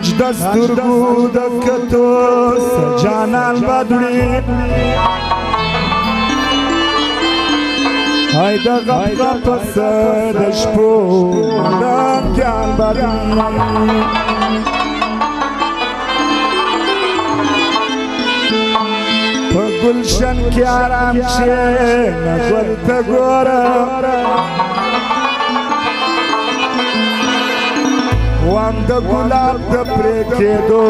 حج دسترگو دکتو سجانان بدوی های دا غب غب سدش پورم گل بدوی پا گلشن کی آرام چه نگل تا گورم وام د ګلاب د پرې کېدو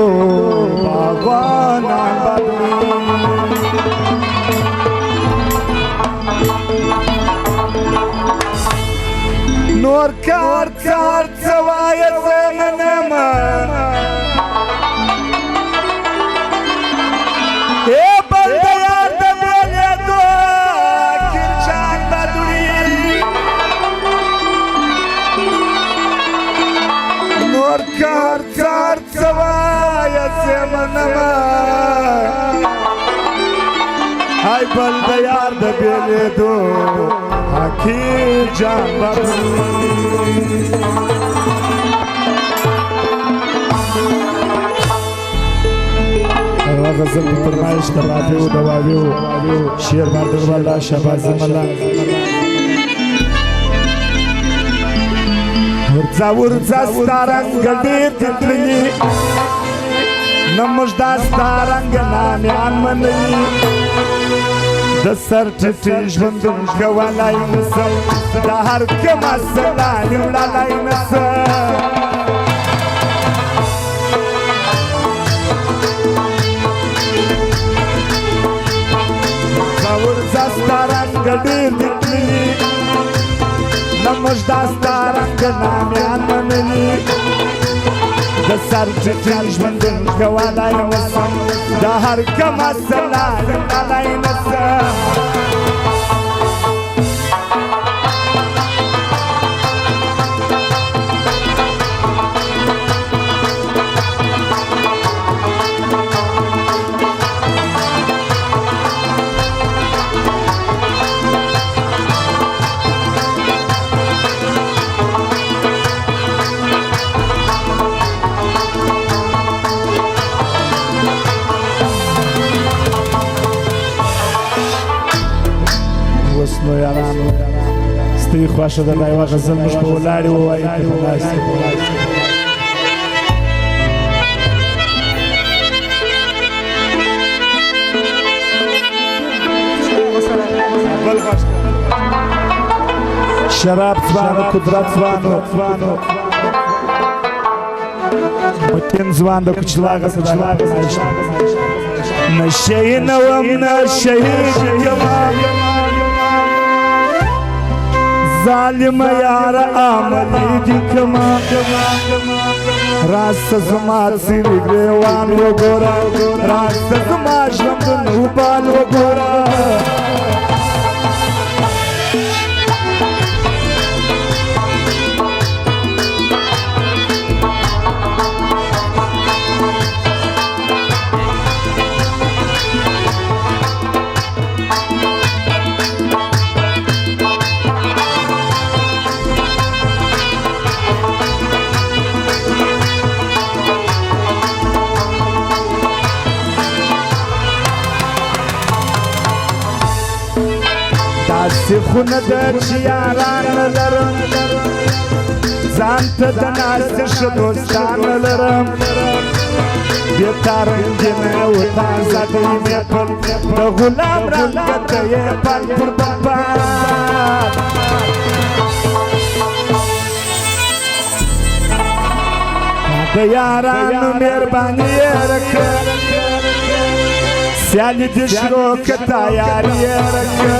باغوانان بدوي نور کار څار څه وایه زه منمه ای بل د یار د بېلېدو کیرجان بدوي نور کار څار څه وایه زه منمه ای بل د یار د بېلېدو کیرجان بدوي غزل فرمایش د بابیو د واویو شیر باندې والا شهباز ملا ورځا ستارنګ ډېر تللی نموږ دا ستارنګ نامیان منلی د سر ټیټې ژوندون کولای نسم د هر کومه سلالې وړلی نسم ستارنګ ډېر تللی نموږ دا ستارنګ نامیان منلي د سر ټیټې ژوندون کولای نسم د هر کومه سلالې وړلی نسم نو یارانو ستړي خوښه ده دا یوه غزل موږ په ولاړې ووایو که په ناستې شراب ځوانو قدرت ځوانو متین ځوان د کوچلاغه سچلاغه نشه یې نه وم نشه یې یمه ظالم یار عملی دی کما راست زما څیرې ګریوان وګوره راست زما ژوندون وبال وګوره داسې خونه ده چې یاران نه لرم ځان ته د ناستې ښه دوستان نه لرم بېکاره نجونې و تازه دی مې پل د غلام رنګه ته یې پل پر بمبار د یارانو مهرباني یې رکړه سیالي دې شروع که تیاري یې رکړه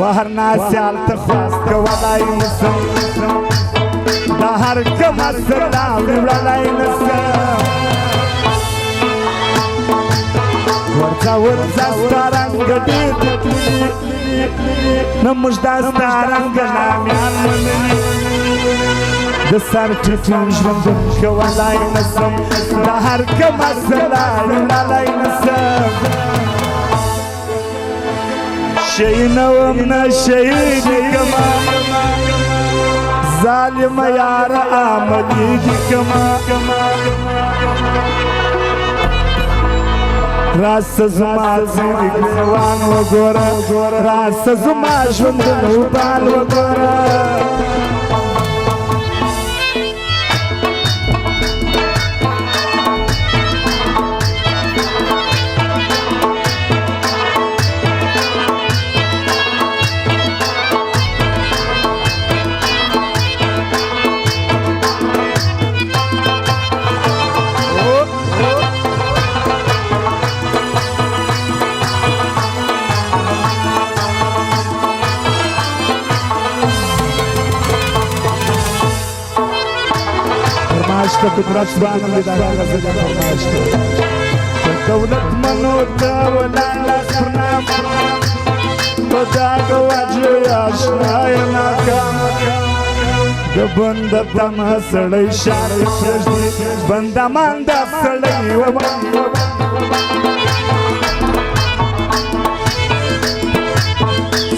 و هر ناسیال ته خواست کولای نسم د هر کومه سلاوړې وړلی نسم ورځه ستارنګ ډېر تللی نه موږ دا ستارنګ نامیان منلي د سر ټیټې ژوندون کولای نسم د هر کومه سلاوړې وړلی نسم شي نه وم نشه یې کما ظالم یار عملی دی کما راست زما زیری گریوان و گورا راست زما ژوندون وبال و گورا فرماشته قدرت سبحانه لدارا غزل فرماشته دولت منوتا ولا لسرنا بداغ وجه آشنای ناکام بند تم سړی شار پرځي بند ماند سړی و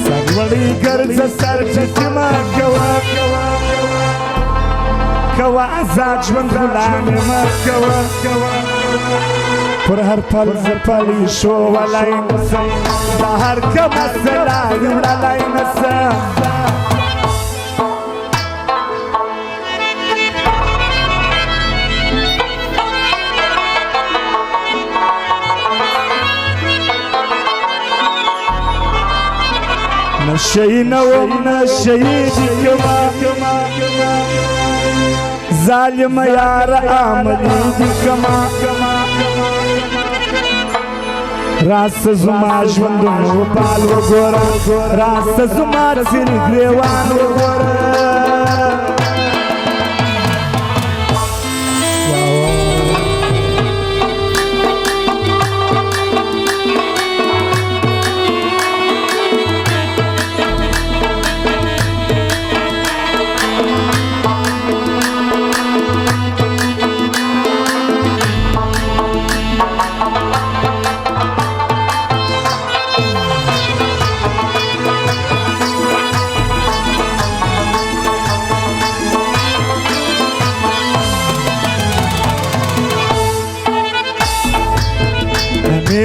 سروړی ګرځ سر چما کوا آزاد ژوند غلام ما کوا پر هر پل زپلی شو ولای نسم دا هر کم سلا ولای نسم نشئی نوم نشئی کما ظالم یار عملی دی کما راست زما ژوندون وبال و گورا راست زما زیری گریوان و گورا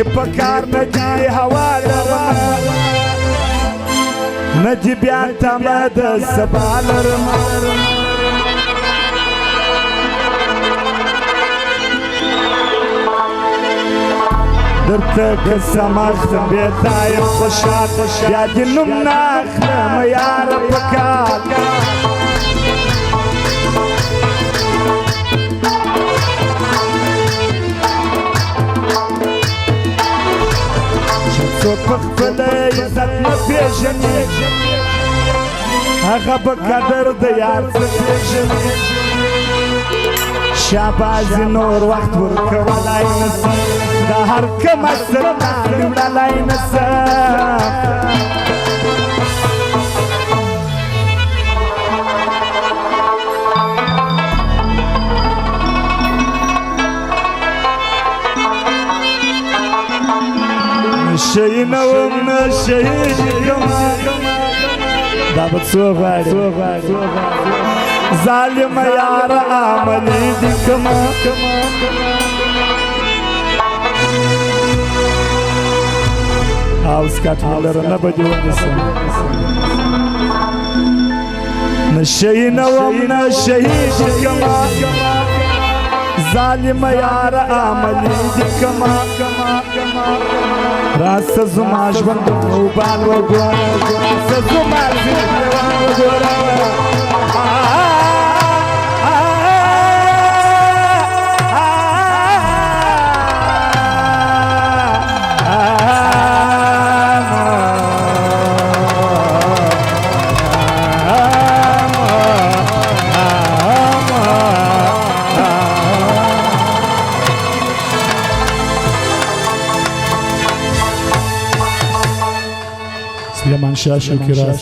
پکار ندی هوا لرم ندی بیا تمه د سبا لرم درته قسم اخلم بېتا یم خوشحال بیا دې نوم نه اخلم یاره پکار څوک په خپل عزت نه پېژني هغه به قدر د یار څه پېژني شاباز نور وخت ورکولی نسم د هر کومه سرنا وړلی نسم نشئی نوم نشئی کما دا به څوک غواړي ظالم یار عملی دی کما او سکاټ ملر نه به دې ونیسم نشئی نوم نشئی کما ظالم یار عملی دی کما راست زما ژوندون وبال و ګوره راست زما ژوندون وګوره سلیمان شاه شکرا